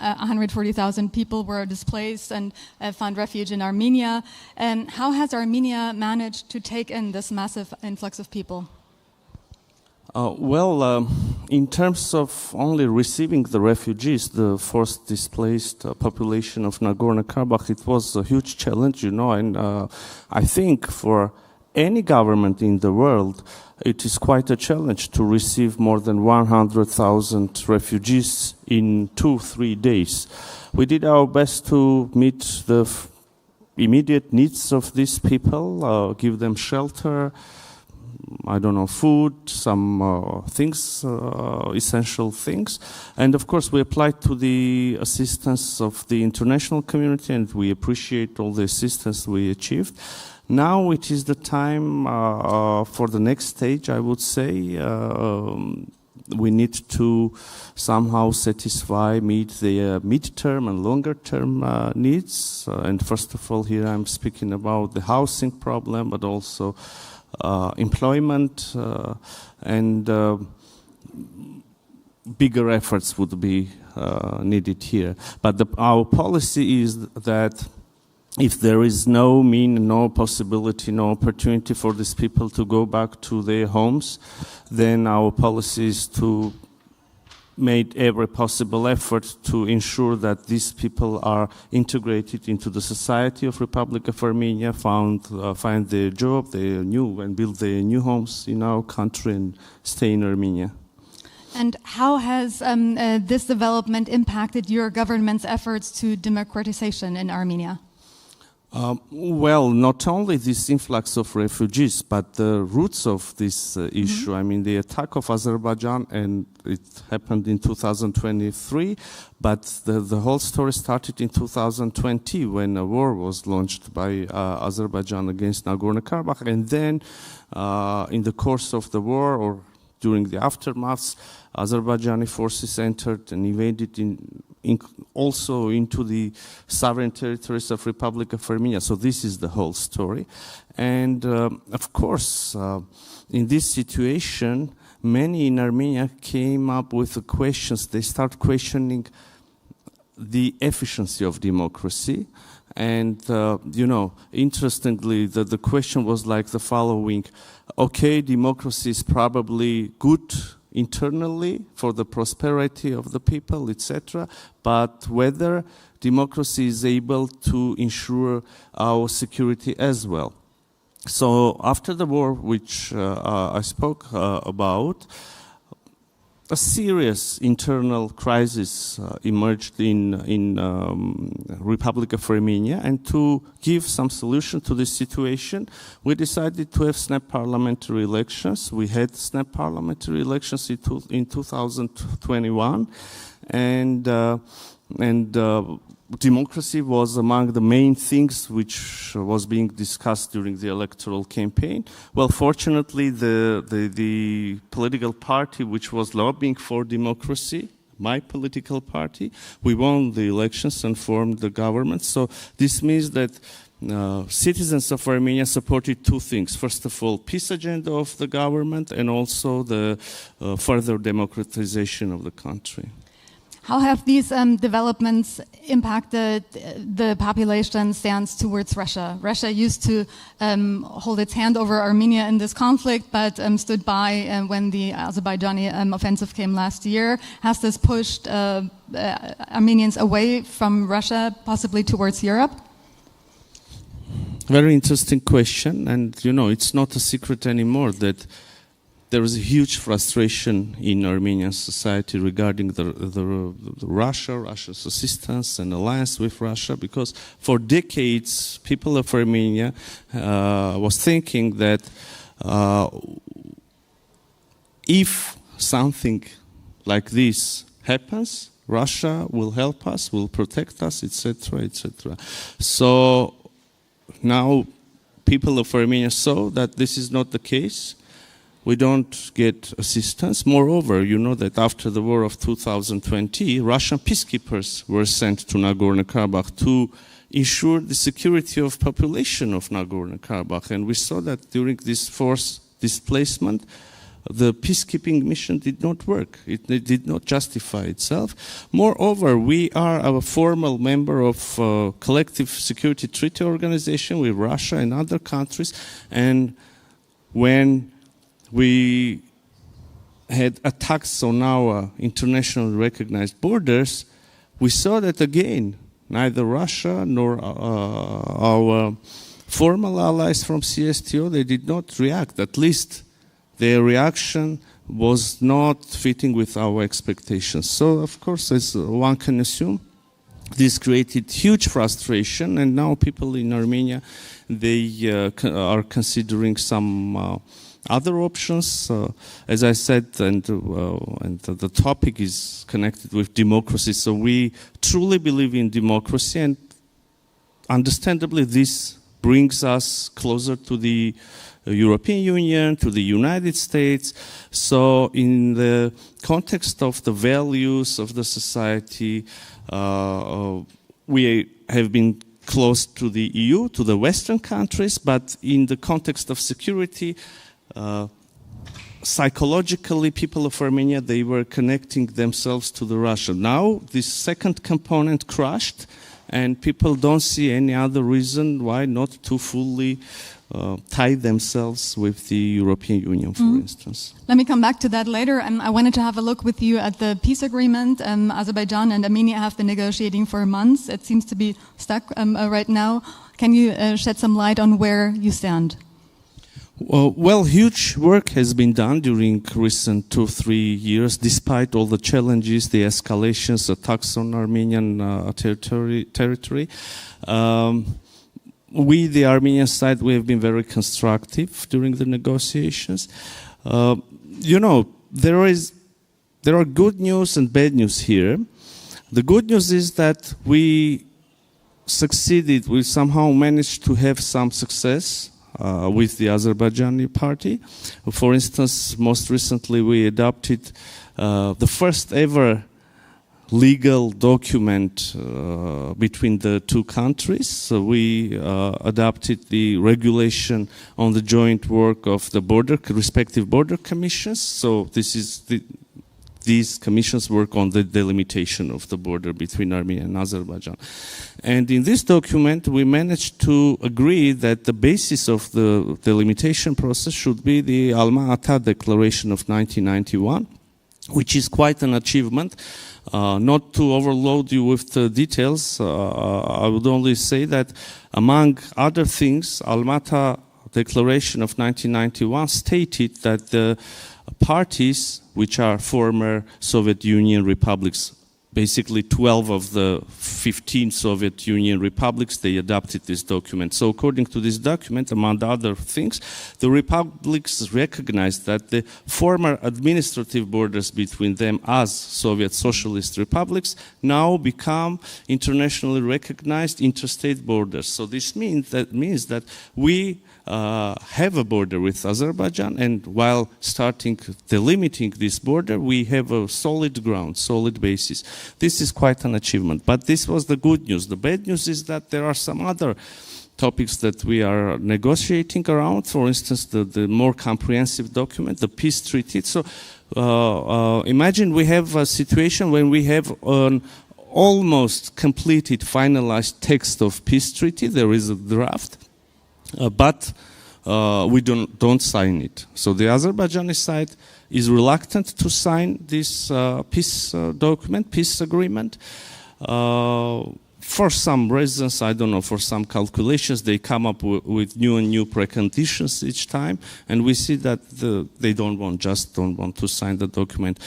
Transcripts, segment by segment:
140,000 people were displaced and found refuge in Armenia. How has Armenia managed to take in this massive influx of people? In terms of only receiving the refugees, the forced displaced population of Nagorno-Karabakh, it was a huge challenge, and I think for any government in the world, it is quite a challenge to receive more than 100,000 refugees in 2-3 days. We did our best to meet the immediate needs of these people, give them shelter, food, some things, essential things. And of course, we applied to the assistance of the international community, and we appreciate all the assistance we achieved. Now it is the time for the next stage, I would say. We need to somehow meet the midterm and longer term needs. And first of all, here I'm speaking about the housing problem, but also employment and bigger efforts would be needed here. But our policy is that if there is no possibility, no opportunity for these people to go back to their homes, then our policy is to make every possible effort to ensure that these people are integrated into the society of Republic of Armenia, find their job, and build their new homes in our country and stay in Armenia. And how has this development impacted your government's efforts to democratization in Armenia? Not only this influx of refugees, but the roots of this issue. I mean, the attack of Azerbaijan, and it happened in 2023, but the whole story started in 2020 when a war was launched by Azerbaijan against Nagorno-Karabakh. And then in the course of the war, or during the aftermaths, Azerbaijani forces entered and invaded also into the sovereign territories of Republic of Armenia. So this is the whole story. And of course, in this situation, many in Armenia came up with the questions. They start questioning the efficiency of democracy. And, interestingly, the question was like the following. Okay, democracy is probably good internally for the prosperity of the people, etc., but whether democracy is able to ensure our security as well. So after the war, which I spoke about, a serious internal crisis emerged in Republic of Armenia, and to give some solution to this situation, we decided to have snap parliamentary elections. We had snap parliamentary elections in 2021, and democracy was among the main things which was being discussed during the electoral campaign. Well, fortunately, the political party which was lobbying for democracy, my political party, we won the elections and formed the government. So this means that citizens of Armenia supported two things. First of all, peace agenda of the government, and also the further democratization of the country. How have these developments impacted the population's stance towards Russia? Russia used to hold its hand over Armenia in this conflict, but stood by when the Azerbaijani offensive came last year. Has this pushed Armenians away from Russia, possibly towards Europe? Very interesting question, and it's not a secret anymore that there is a huge frustration in Armenian society regarding the Russia's assistance and alliance with Russia, because for decades people of Armenia was thinking that if something like this happens, Russia will help us, will protect us, etc., etc. So now people of Armenia saw that this is not the case. We don't get assistance. Moreover, you know that after the war of 2020, Russian peacekeepers were sent to Nagorno-Karabakh to ensure the security of population of Nagorno-Karabakh. And we saw that during this forced displacement, the peacekeeping mission did not work. It did not justify itself. Moreover, we are a formal member of Collective Security Treaty Organization with Russia and other countries, and when we had attacks on our internationally recognized borders, we saw that again, neither Russia nor our formal allies from CSTO, they did not react. At least their reaction was not fitting with our expectations. So, of course, as one can assume, this created huge frustration, and now people in Armenia, they are considering some other options. As I said, and the topic is connected with democracy, so we truly believe in democracy, and understandably this brings us closer to the European Union, to the United States. So in the context of the values of the society, we have been close to the EU, to the Western countries, but in the context of security, psychologically, people of Armenia, they were connecting themselves to the Russia. Now, this second component crashed, and people don't see any other reason why not to fully tie themselves with the European Union, for instance. Let me come back to that later. I wanted to have a look with you at the peace agreement. Azerbaijan and Armenia have been negotiating for months. It seems to be stuck right now. Can you shed some light on where you stand? Well, huge work has been done during recent 2-3 years, despite all the challenges, the escalations, attacks on Armenian territory. We, the Armenian side, we have been very constructive during the negotiations. There are good news and bad news here. The good news is that we succeeded, we somehow managed to have some success with the Azerbaijani party. For instance, most recently we adopted the first ever legal document between the two countries. So we adopted the regulation on the joint work of the respective border commissions. So these commissions work on the delimitation of the border between Armenia and Azerbaijan. And in this document, we managed to agree that the basis of the delimitation process should be the Alma-Ata Declaration of 1991, which is quite an achievement. Not to overload you with the details, I would only say that, among other things, Alma-Ata Declaration of 1991 stated that the parties, which are former Soviet Union republics, basically 12 of the 15 Soviet Union republics, they adopted this document. So according to this document, among other things, the republics recognized that the former administrative borders between them as Soviet Socialist republics now become internationally recognized interstate borders. So this means that we have a border with Azerbaijan, and while starting delimiting this border, we have a solid ground, solid basis. This is quite an achievement. But this was the good news. The bad news is that there are some other topics that we are negotiating around. For instance, the more comprehensive document, the peace treaty. So imagine we have a situation when we have an almost completed, finalized text of peace treaty. There is a draft. But we don't sign it. So the Azerbaijani side is reluctant to sign this peace document, peace agreement. For some reasons, I don't know, for some calculations, they come up with new and new preconditions each time, and we see that they don't want to sign the document.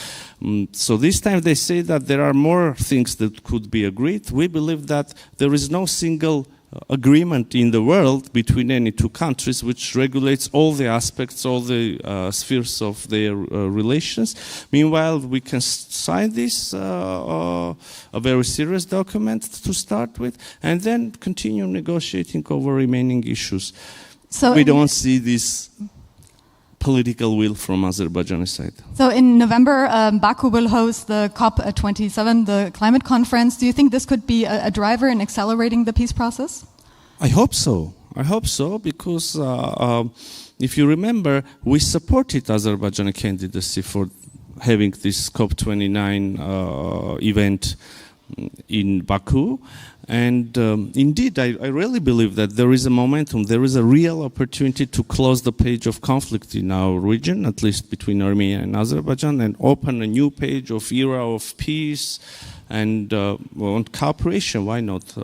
So this time they say that there are more things that could be agreed. We believe that there is no single agreement in the world between any two countries which regulates all the aspects, all the spheres of their relations. Meanwhile, we can sign this, a very serious document to start with, and then continue negotiating over remaining issues. So we don't see this political will from Azerbaijani side. So in November, Baku will host the COP27, the climate conference. Do you think this could be a driver in accelerating the peace process? I hope so. I hope so, because if you remember, we supported Azerbaijani candidacy for having this COP29 event in Baku. And indeed, I really believe that there is a momentum, there is a real opportunity to close the page of conflict in our region, at least between Armenia and Azerbaijan, and open a new page of era of peace and cooperation. Why not?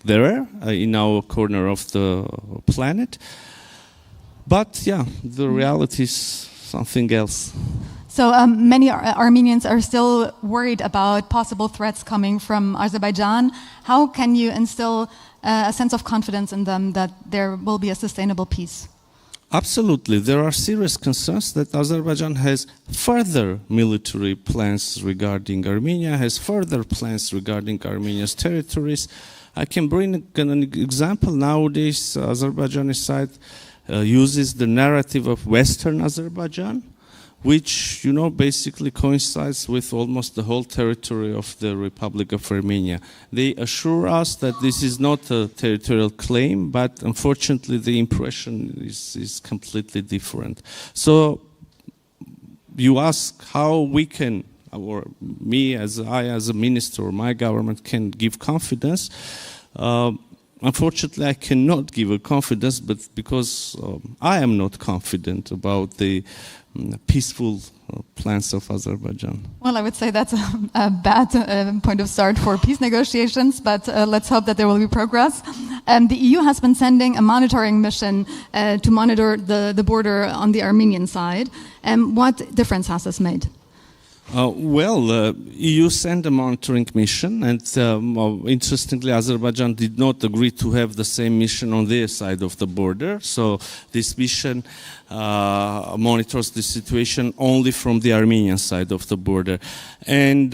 There, in our corner of the planet. But yeah, the reality is something else. So many Armenians are still worried about possible threats coming from Azerbaijan. How can you instill a sense of confidence in them that there will be a sustainable peace? Absolutely. There are serious concerns that Azerbaijan has further military plans regarding Armenia, has further plans regarding Armenia's territories. I can bring an example. Nowadays, Azerbaijani side uses the narrative of Western Azerbaijan, which, you know, basically coincides with almost the whole territory of the Republic of Armenia. They assure us that this is not a territorial claim, but unfortunately the impression is completely different. So you ask how we can, or me as a minister or my government can give confidence. Unfortunately, I cannot give a confidence, but because I am not confident about the peaceful plans of Azerbaijan. Well, I would say that's a bad point of start for peace negotiations, but let's hope that there will be progress. The EU has been sending a monitoring mission to monitor the border on the Armenian side. What difference has this made? EU sent a monitoring mission, and interestingly, Azerbaijan did not agree to have the same mission on their side of the border. So this mission monitors the situation only from the Armenian side of the border. And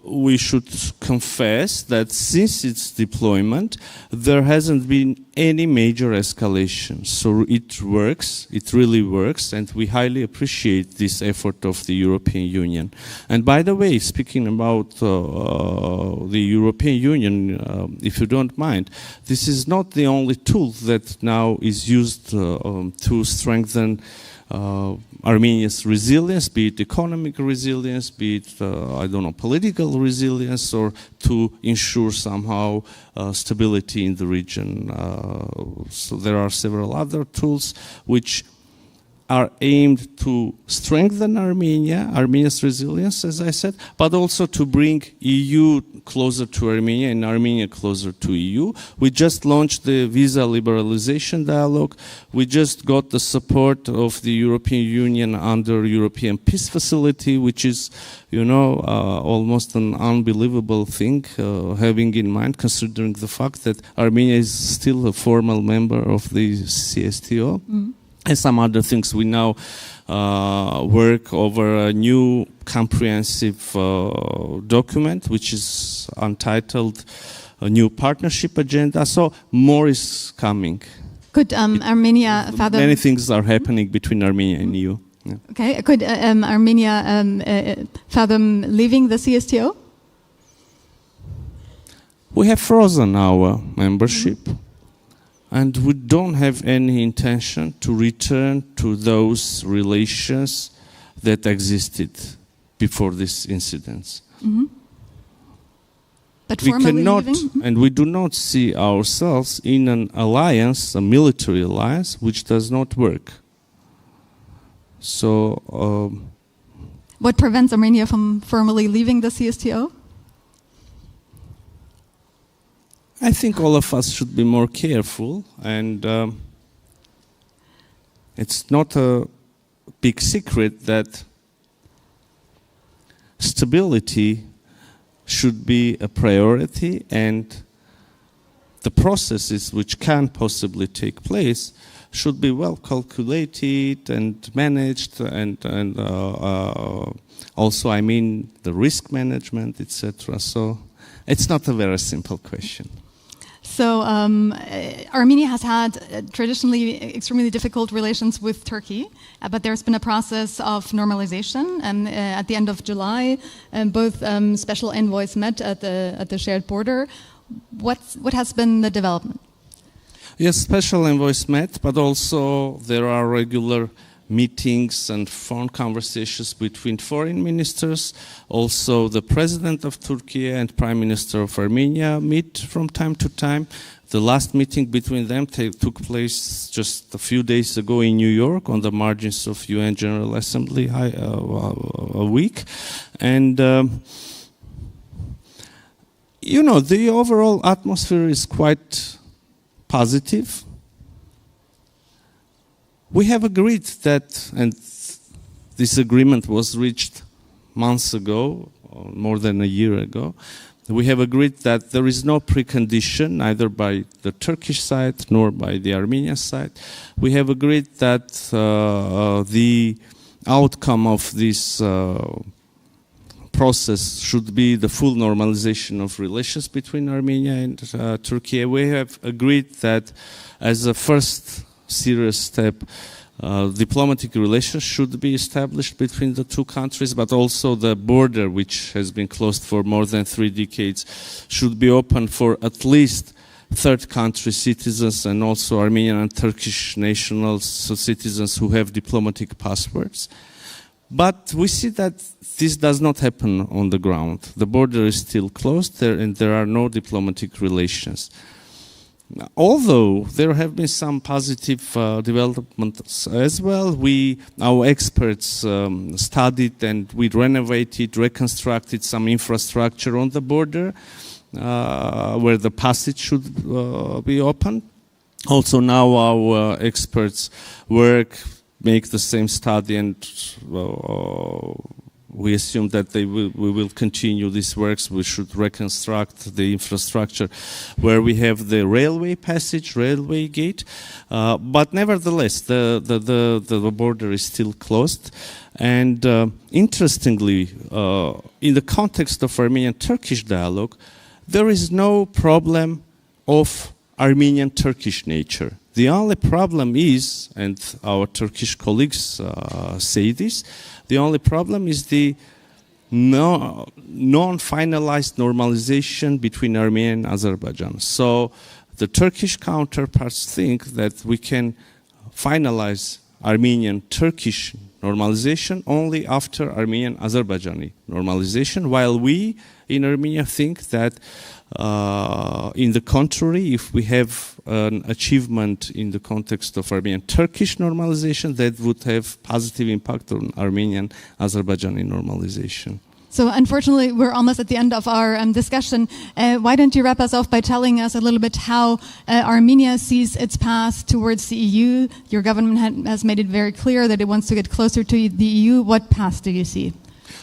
we should confess that since its deployment, there hasn't been any major escalation. So it works, it really works, and we highly appreciate this effort of the European Union. And by the way, speaking about the European Union, if you don't mind, this is not the only tool that now is used to strengthen Armenia's resilience, be it economic resilience, be it, political resilience, or to ensure somehow stability in the region. So there are several other tools which are aimed to strengthen Armenia's resilience, as I said, but also to bring EU closer to Armenia and Armenia closer to EU. We just launched the visa liberalization dialogue. We just got the support of the European Union under European Peace Facility, which is, almost an unbelievable thing, having in mind, considering the fact that Armenia is still a formal member of the CSTO. Mm. And some other things. We now work over a new comprehensive document, which is entitled a New Partnership Agenda. So more is coming. Could Armenia fathom... Many things are happening between Armenia and EU. Yeah. Okay. Could Armenia fathom leaving the CSTO? We have frozen our membership. Mm-hmm. And we don't have any intention to return to those relations that existed before these incidents. Mm-hmm. But we cannot, and we do not see ourselves in an alliance, a military alliance, which does not work. So, what prevents Armenia from formally leaving the CSTO? I think all of us should be more careful, and it's not a big secret that stability should be a priority, and the processes which can possibly take place should be well calculated and managed, and also, the risk management, etc. So it's not a very simple question. So Armenia has had traditionally extremely difficult relations with Turkey, but there's been a process of normalization. And at the end of July, both special envoys met at the shared border. What has been the development? Yes, special envoys met, but also there are regular meetings and phone conversations between foreign ministers. Also, the president of Turkey and prime minister of Armenia meet from time to time. The last meeting between them took place just a few days ago in New York on the margins of UN General Assembly a week. And, the overall atmosphere is quite positive. We have agreed that, and this agreement was reached months ago, or more than a year ago, we have agreed that there is no precondition, neither by the Turkish side nor by the Armenian side. We have agreed that the outcome of this process should be the full normalization of relations between Armenia and Turkey. We have agreed that as a first serious step, diplomatic relations should be established between the two countries, but also the border, which has been closed for more than 3 decades, should be open for at least third country citizens and also Armenian and Turkish nationals, so citizens who have diplomatic passports. But we see that this does not happen on the ground. The border is still closed there, and there are no diplomatic relations. Although there have been some positive developments as well, our experts studied and we renovated, reconstructed some infrastructure on the border where the passage should be open. Also now our experts make the same study, and we assume that we will continue these works. We should reconstruct the infrastructure where we have the railway passage, railway gate. But nevertheless, the border is still closed. And interestingly, in the context of Armenian-Turkish dialogue, there is no problem of Armenian-Turkish nature. The only problem is, and our Turkish colleagues say this, the only problem is the non-finalized normalization between Armenia and Azerbaijan. So the Turkish counterparts think that we can finalize Armenian-Turkish normalization only after Armenian-Azerbaijani normalization, while we in Armenia think that in the contrary, if we have an achievement in the context of Armenian-Turkish normalization, that would have positive impact on Armenian-Azerbaijani normalization. So unfortunately, we're almost at the end of our discussion. Why don't you wrap us off by telling us a little bit how Armenia sees its path towards the EU? Your government has made it very clear that it wants to get closer to the EU. What path do you see?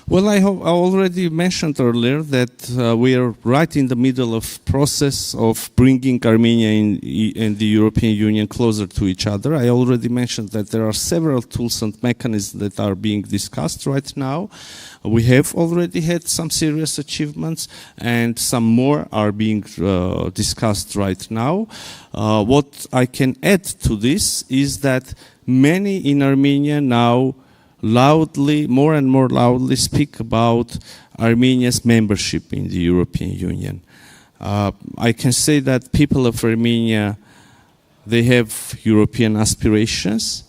Well, I already mentioned earlier that we are right in the middle of process of bringing Armenia and the European Union closer to each other. I already mentioned that there are several tools and mechanisms that are being discussed right now. We have already had some serious achievements, and some more are being discussed right now. What I can add to this is that many in Armenia now more and more loudly speak about Armenia's membership in the European Union. I can say that people of Armenia, they have European aspirations,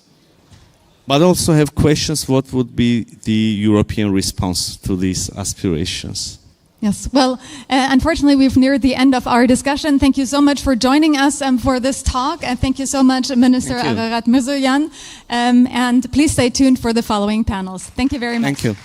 but also have questions what would be the European response to these aspirations. Yes, well, unfortunately, we've neared the end of our discussion. Thank you so much for joining us for this talk. And thank you so much, Minister Ararat Mirzoyan. And please stay tuned for the following panels. Thank you very much. Thank you.